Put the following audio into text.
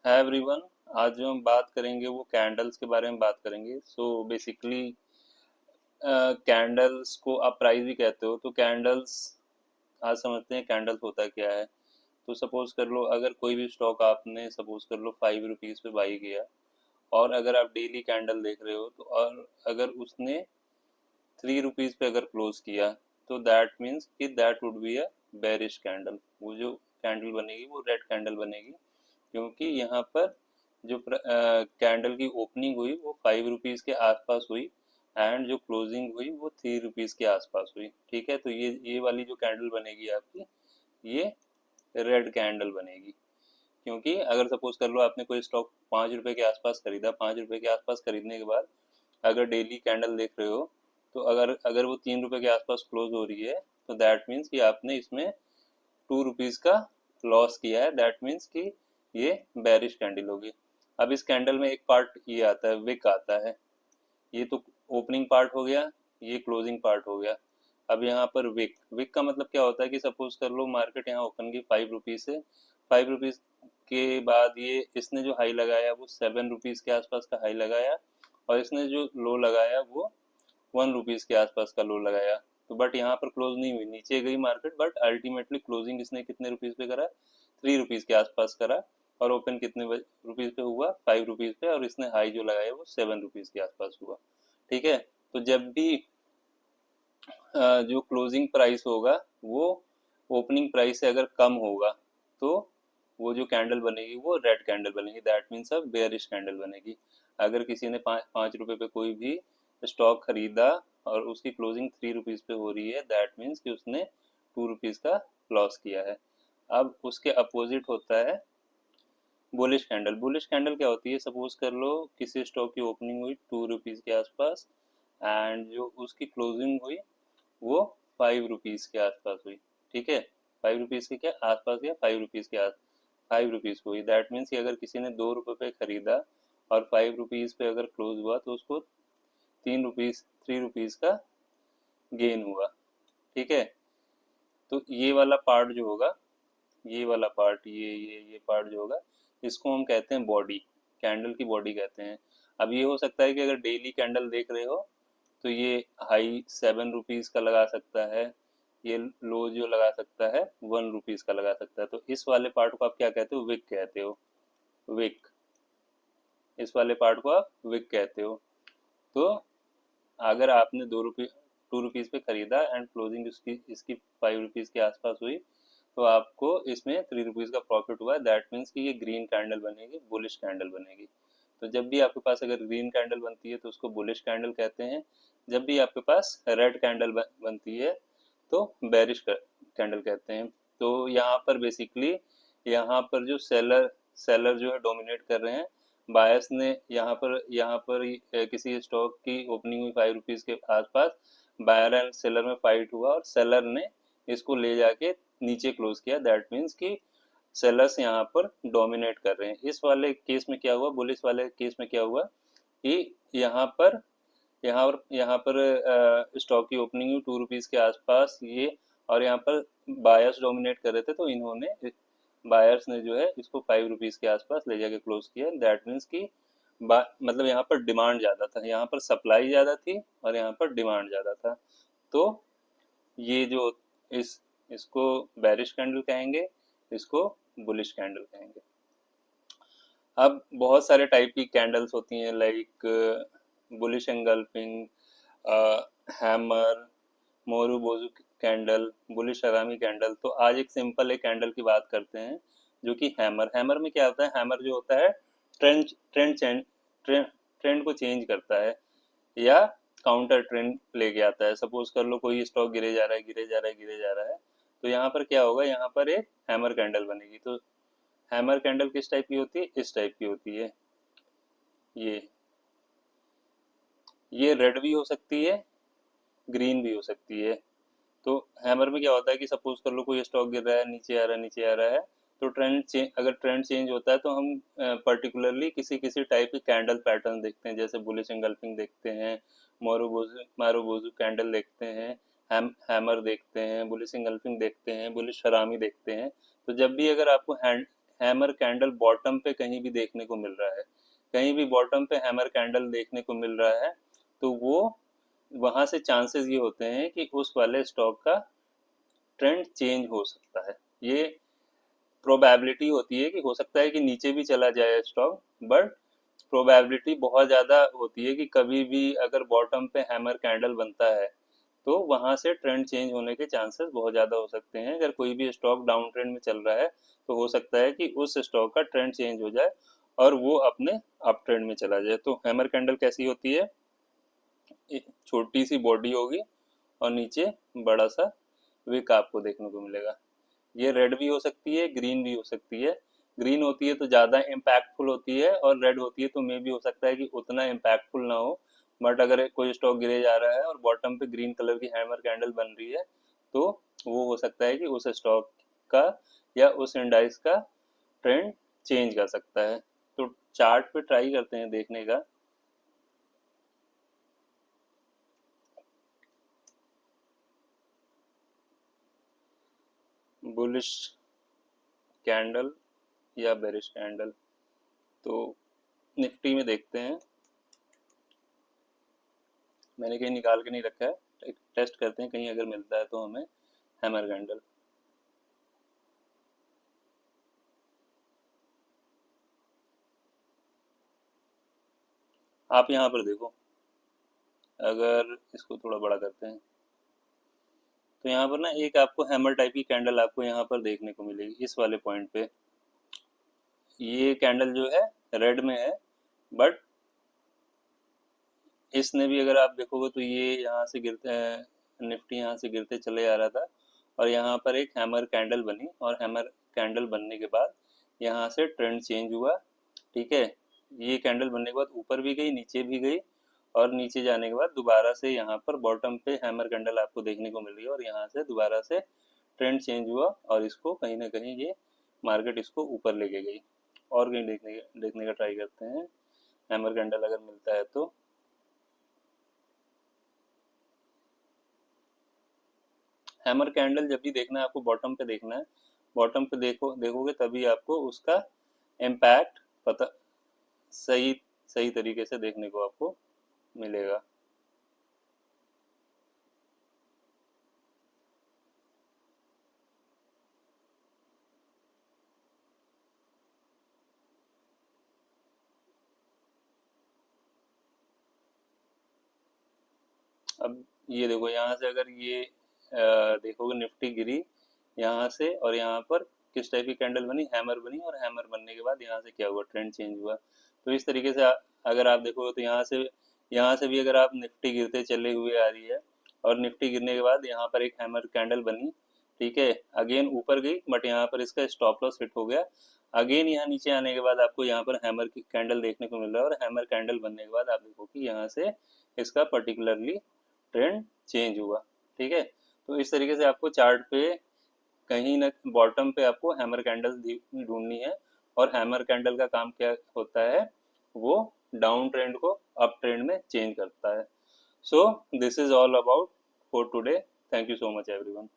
Hi everyone. आज जो हम बात करेंगे वो कैंडल्स के बारे में बात करेंगे। सो बेसिकली कैंडल्स को आप प्राइस भी कहते हो, तो कैंडल्स आज समझते हैं कैंडल्स होता क्या है। तो सपोज कर लो, अगर कोई भी स्टॉक आपने सपोज कर लो 5 रुपीज़ पे बाई किया, और अगर आप डेली कैंडल देख रहे हो तो, और अगर उसने 3 रुपीज़ पे अगर क्लोज किया, तो दैट मीन्स कि that would be a bearish candle. वो जो कैंडल बनेगी वो रेड कैंडल बनेगी, क्योंकि यहाँ पर जो कैंडल की ओपनिंग हुई वो 5 रुपीज़ के आसपास हुई, एंड जो क्लोजिंग हुई वो 3 रुपीज़ के आसपास हुई। ठीक है, तो ये वाली जो कैंडल बनेगी आपकी, ये रेड कैंडल बनेगी। क्योंकि अगर सपोज कर लो आपने कोई स्टॉक 5 रुपए के आसपास खरीदा, 5 रुपए के आसपास खरीदने के बाद अगर डेली कैंडल देख रहे हो, तो अगर अगर वो 3 रुपए के आसपास क्लोज हो रही है, तो दैट मीन्स कि आपने इसमें 2 रुपीज़ का लॉस किया है। दैट मीन्स कि ये बेरिश कैंडल होगी। अब इस कैंडल में एक पार्ट ये आता है, विक आता है। ये तो ओपनिंग पार्ट हो गया, ये क्लोजिंग पार्ट हो गया। अब यहाँ पर विक विक का मतलब क्या होता है कि सपोज कर लो मार्केट यहाँ ओपन की 5 रुपीज़ से, 5 रुपीज़ के बाद ये इसने जो हाई लगाया वो 7 रुपीज़ के आसपास का हाई लगाया, और इसने जो लो लगाया वो 1 रुपीज़ के आसपास का लो लगाया। तो बट यहाँ पर क्लोज नहीं हुई, नीचे गई मार्केट, बट अल्टीमेटली क्लोजिंग इसने कितने रुपीज़ पे करा, 3 रुपीज़ के आसपास करा। और ओपन कितने रुपीज़ पे हुआ, 5 रुपीज़ पे, और इसने हाई जो लगाया वो 7 रुपीज़ के आसपास हुआ। ठीक है, तो जब भी जो क्लोजिंग प्राइस होगा वो ओपनिंग प्राइस से अगर कम होगा, तो वो जो कैंडल बनेगी वो रेड कैंडल बनेगी। दैट मीन्स अब बेयरिश कैंडल बनेगी। अगर किसी ने पाँच पाँच रुपये पे कोई भी स्टॉक खरीदा और उसकी क्लोजिंग 3 रुपीज़ पे हो रही है, दैट मीन्स कि उसने 2 रुपीज़ का लॉस किया है। अब उसके अपोजिट होता है बुलिश कैंडल। बुलिश कैंडल क्या होती है, सपोज कर लो किसी स्टॉक की ओपनिंग हुई 2 रुपीज़ के आसपास, एंड जो उसकी क्लोजिंग हुई वो 5 रुपीज़ के आसपास हुई। ठीक है, 5 रुपीज़ के क्या आसपास, या 5 रुपीज़ के आस 5 रुपीज़ को हुई। दैट मीन्स कि अगर किसी ने 2 रुपये पे खरीदा और 5 रुपीज़ पे अगर क्लोज हुआ, तो उसको 3 रुपीज़ 3 रुपीज़ का गेन हुआ। ठीक है, तो ये वाला पार्ट जो होगा, ये वाला पार्ट, ये पार्ट जो होगा, इसको हम कहते हैं बॉडी, कैंडल की बॉडी कहते हैं। अब ये हो सकता है कि अगर डेली कैंडल देख रहे हो, तो ये हाई 7 रुपीज़ का लगा सकता है, ये लो जो लगा सकता है 1 रुपीज़ का लगा सकता है। तो इस वाले पार्ट को आप क्या कहते हो, विक कहते हो। विक, इस वाले पार्ट को आप विक कहते हो। तो अगर आपने 2 रुपीज़ पे खरीदा एंड क्लोजिंग इसकी इसकी 5 रुपीज़ के आसपास हुई, तो आपको इसमें 3 रुपीज़ का प्रॉफिट हुआ। दैट मीन्स कि ये ग्रीन कैंडल बनेगी, बुलिश कैंडल बनेगी। तो जब भी आपके पास अगर ग्रीन कैंडल बनती है तो उसको बुलिश कैंडल कहते हैं। जब भी आपके पास रेड कैंडल बनती है तो बेरिश कैंडल कहते हैं। तो यहाँ पर बेसिकली, यहाँ पर जो सेलर सेलर जो है डोमिनेट कर रहे हैं। बायर्स ने यहाँ पर किसी स्टॉक की ओपनिंग हुई 5 रुपीज़ के आसपास, बायर एंड सेलर में फाइट हुआ और सेलर ने इसको ले जाके नीचे क्लोज किया। दैट मीन्स कि सेलर्स यहाँ पर डोमिनेट कर रहे हैं। इस वाले केस में क्या हुआ, बुलिश वाले केस में क्या हुआ कि यहाँ पर स्टॉक की ओपनिंग हुई 2 रुपीज़ के आसपास, ये, और यहाँ पर बायर्स डोमिनेट कर रहे थे, तो इन्होंने बायर्स ने जो है इसको 5 रुपीज़ के आसपास ले जाके क्लोज किया। दैट मीन्स कि मतलब यहाँ पर डिमांड ज़्यादा था, यहाँ पर सप्लाई ज़्यादा थी और यहाँ पर डिमांड ज़्यादा था। तो ये जो इस इसको बेरिश कैंडल कहेंगे, इसको बुलिश कैंडल कहेंगे। अब बहुत सारे टाइप की कैंडल्स होती हैं, like bullish engulfing, hammer, Moru candle, bullish अरामी कैंडल। तो आज एक सिंपल एक कैंडल की बात करते हैं, जो कि हैमर। हैमर में क्या होता है, हैमर जो होता है ट्रेंड ट्रेंड ट्रेंड ट्रेंड को चेंज करता है, या काउंटर ट्रेंड लेके आता है। सपोज कर लो कोई स्टॉक गिरे जा रहा है, गिरे जा रहा है, गिरे जा रहा है, तो यहाँ पर क्या होगा, यहाँ पर एक हैमर कैंडल बनेगी। तो हैमर कैंडल किस टाइप की होती है, इस टाइप की होती है। ये ये रेड भी हो सकती है, ग्रीन भी हो सकती है। तो हैमर में क्या होता है कि सपोज कर लो कोई स्टॉक गिर रहा है, नीचे आ रहा है, नीचे आ रहा है, तो अगर ट्रेंड चेंज होता है तो हम पर्टिकुलरली किसी किसी टाइप की कैंडल पैटर्न देखते हैं, जैसे बुलिश एंगल्फिंग देखते हैं, मारूबोजू कैंडल देखते हैं, हैमर देखते हैं, बुलिश एंगल्फिंग देखते हैं, बुलिश हरामी देखते हैं। तो जब भी अगर आपको हैमर कैंडल बॉटम पे कहीं भी देखने को मिल रहा है, कहीं भी बॉटम पे हैमर कैंडल देखने को मिल रहा है, तो वो वहां से चांसेस ये होते हैं कि उस वाले स्टॉक का ट्रेंड चेंज हो सकता है। ये प्रोबेबिलिटी होती है कि हो सकता है कि नीचे भी चला जाए स्टॉक, बट प्रोबेबिलिटी बहुत ज़्यादा होती है कि कभी भी अगर बॉटम पे हैमर कैंडल बनता है तो वहां से ट्रेंड चेंज होने के चांसेस बहुत ज़्यादा हो सकते हैं। अगर कोई भी स्टॉक डाउन ट्रेंड में चल रहा है तो हो सकता है कि उस स्टॉक का ट्रेंड चेंज हो जाए और वो अपने अप ट्रेंड में चला जाए। तो हैमर कैंडल कैसी होती है, एक छोटी सी बॉडी होगी और नीचे बड़ा सा विक आपको देखने को मिलेगा। ये रेड भी हो सकती है, ग्रीन भी हो सकती है। ग्रीन होती है तो ज़्यादा इम्पैक्टफुल होती है, और रेड होती है तो मे भी हो सकता है कि उतना इम्पैक्टफुल ना हो। बट अगर कोई स्टॉक गिरे जा रहा है और बॉटम पे ग्रीन कलर की हैमर कैंडल बन रही है तो वो हो सकता है कि उस स्टॉक का या उस इंडाइस का ट्रेंड चेंज कर सकता है। तो चार्ट पे ट्राई करते हैं देखने का। बुलिश कैंडल या बेरिश कैंडल, तो निफ्टी में देखते हैं। मैंने कहीं निकाल के नहीं रखा है, एक टेस्ट करते हैं कहीं अगर मिलता है तो हमें हैमर कैंडल। आप यहाँ पर देखो, अगर इसको थोड़ा बड़ा करते हैं तो यहाँ पर ना एक आपको हैमर टाइप की कैंडल आपको यहाँ पर देखने को मिलेगी इस वाले पॉइंट पे। ये कैंडल जो है रेड में है, बट इसने भी अगर आप देखोगे तो ये यहाँ से गिरते निफ्टी यहाँ से गिरते चले आ रहा था और यहाँ पर एक हैमर कैंडल बनी, और हैमर कैंडल बनने के बाद यहाँ से ट्रेंड चेंज हुआ। ठीक है, ये कैंडल बनने के बाद ऊपर भी गई, नीचे भी गई, और नीचे जाने के बाद दोबारा से यहाँ पर बॉटम पे हैमर कैंडल आपको देखने को मिल रही है, और यहाँ से दोबारा से ट्रेंड चेंज हुआ और इसको कहीं ना कहीं ये मार्केट इसको ऊपर लेके गई। और कहीं देखने का ट्राई करते हैं हैमर कैंडल अगर मिलता है तो। हैमर कैंडल जब भी देखना है आपको बॉटम पे देखना है, बॉटम पे देखोगे तभी आपको उसका इम्पैक्ट पता सही सही तरीके से देखने को आपको मिलेगा। अब ये देखो, यहाँ से अगर ये देखोगे निफ्टी गिरी यहाँ से, और यहाँ पर किस टाइप की कैंडल बनी, हैमर बनी, और हैमर बनने के बाद यहाँ से क्या हुआ, ट्रेंड चेंज हुआ। तो इस तरीके से अगर आप देखोगे तो यहाँ से भी अगर आप निफ्टी गिरते चले हुए आ रही है, और निफ्टी गिरने के बाद यहाँ पर एक हैमर कैंडल बनी। ठीक है, अगेन ऊपर गई बट यहाँ पर इसका स्टॉप लॉस हिट हो गया। अगेन यहाँ नीचे आने के बाद आपको यहाँ पर हैमर की कैंडल देखने को मिल रहा है, और हैमर कैंडल बनने के बाद आप देखो कि यहाँ से इसका पर्टिकुलरली ट्रेंड चेंज हुआ। ठीक है, तो इस तरीके से आपको चार्ट पे कहीं ना बॉटम पे आपको हैमर कैंडल ढूंढनी है, और हैमर कैंडल का काम क्या होता है, वो डाउन ट्रेंड को अप ट्रेंड में चेंज करता है। So this is all about for today. Thank you so much everyone.